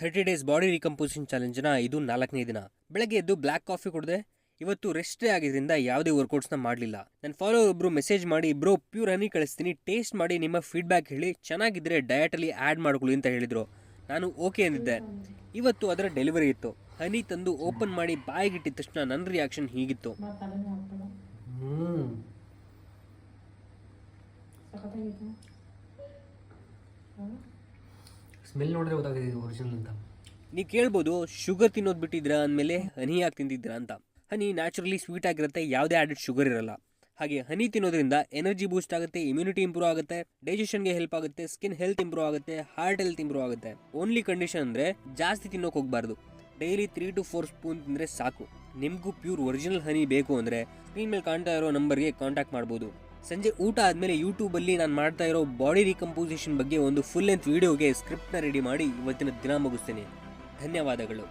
30 days body ರಿಕಂಪೋಸಿಷನ್ ಚಾಲೆಂಜ್ನ ಇದು 4ನೇ ದಿನ. ಬೆಳಗ್ಗೆ ಎದ್ದು ಬ್ಲ್ಯಾಕ್ ಕಾಫಿ ಕುಡಿದೆ. ಇವತ್ತು ರೆಸ್ಟ್ ಡೇ ಆಗಿದ್ದರಿಂದ ಯಾವುದೇ ವರ್ಕೌಟ್ಸ್ನ ಮಾಡಲಿಲ್ಲ. ನನ್ನ ಫಾಲೋವರ್ ಒಬ್ರು ಮೆಸೇಜ್ ಮಾಡಿ, ಬ್ರೋ ಪ್ಯೂರ್ ಹನಿ ಕಳಿಸ್ತೀನಿ, ಟೇಸ್ಟ್ ಮಾಡಿ ನಿಮ್ಮ ಫೀಡ್ಬ್ಯಾಕ್ ಹೇಳಿ, ಚೆನ್ನಾಗಿದ್ರೆ ಡಯಟಲ್ಲಿ ಆ್ಯಡ್ ಮಾಡ್ಕೊಳ್ಳಿ ಅಂತ ಹೇಳಿದರು. ನಾನು ಓಕೆ ಅಂದಿದ್ದೆ. ಇವತ್ತು ಅದರ ಡೆಲಿವರಿ ಇತ್ತು. ಹನಿ ತಂದು ಓಪನ್ ಮಾಡಿ ಬಾಯಿಗಿಟ್ಟಿದ ತಕ್ಷಣ ನನ್ನ ರಿಯಾಕ್ಷನ್ ಹೀಗಿತ್ತು. ಸ್ಮೆಲ್ ನೋಡಿದ್ರೆ ಗೊತ್ತಾಗಿದೆ ಇದು ಒರಿಜಿನಲ್ ಅಂತ. ನೀವು ಕೇಳ್ಬೋದು, ಶುಗರ್ ತಿನ್ನೋದು ಬಿಟ್ಟಿದ್ದೀರಾ ಅಂದಮೇಲೆ ಹನಿ ಯಾಕೆ ತಿಂತಿದ್ದೀರಾ ಅಂತ. ಹನಿ ನ್ಯಾಚುರಲಿ ಸ್ವೀಟ್ ಆಗಿರುತ್ತೆ, ಯಾವುದೇ ಆ್ಯಡೆಡ್ ಶುಗರ್ ಇರಲ್ಲ. ಹಾಗೆ ಹನಿ ತಿನ್ನೋದ್ರಿಂದ ಎನರ್ಜಿ ಬೂಸ್ಟ್ ಆಗುತ್ತೆ, ಇಮ್ಯುನಿಟಿ ಇಂಪ್ರೂವ್ ಆಗುತ್ತೆ, ಡೈಜೆಷನ್ಗೆ ಹೆಲ್ಪ್ ಆಗುತ್ತೆ, ಸ್ಕಿನ್ ಹೆಲ್ತ್ ಇಂಪ್ರೂವ್ ಆಗುತ್ತೆ, ಹಾರ್ಟ್ ಹೆಲ್ತ್ ಇಂಪ್ರೂವ್ ಆಗುತ್ತೆ. ಓನ್ಲಿ ಕಂಡೀಷನ್ ಅಂದರೆ ಜಾಸ್ತಿ ತಿನ್ನೋಕೆ ಹೋಗಬಾರ್ದು. ಡೈಲಿ 3 to 4 ಸ್ಪೂನ್ ತಿಂದರೆ ಸಾಕು. ನಿಮಗೂ ಪ್ಯೂರ್ ಒರಿಜಿನಲ್ ಹನಿ ಬೇಕು ಅಂದರೆ ಸ್ಕ್ರೀನ್ ಮೇಲೆ ಕಾಣ್ತಾ ಇರೋ ನಂಬರ್ಗೆ ಕಾಂಟ್ಯಾಕ್ಟ್ ಮಾಡ್ಬೋದು. ಸಂಜೆ ಊಟ ಆದಮೇಲೆ ಯೂಟ್ಯೂಬಲ್ಲಿ ನಾನು ಮಾಡ್ತಾ ಇರೋ ಬಾಡಿ ರಿಕಂಪೋಸಿಷನ್ ಬಗ್ಗೆ ಒಂದು ಫುಲ್ ಲೆಂತ್ ವೀಡಿಯೋಗೆ ಸ್ಕ್ರಿಪ್ಟ್ನ ರೆಡಿ ಮಾಡಿ ಇವತ್ತಿನ ದಿನ ಮುಗಿಸ್ತೀನಿ. ಧನ್ಯವಾದಗಳು.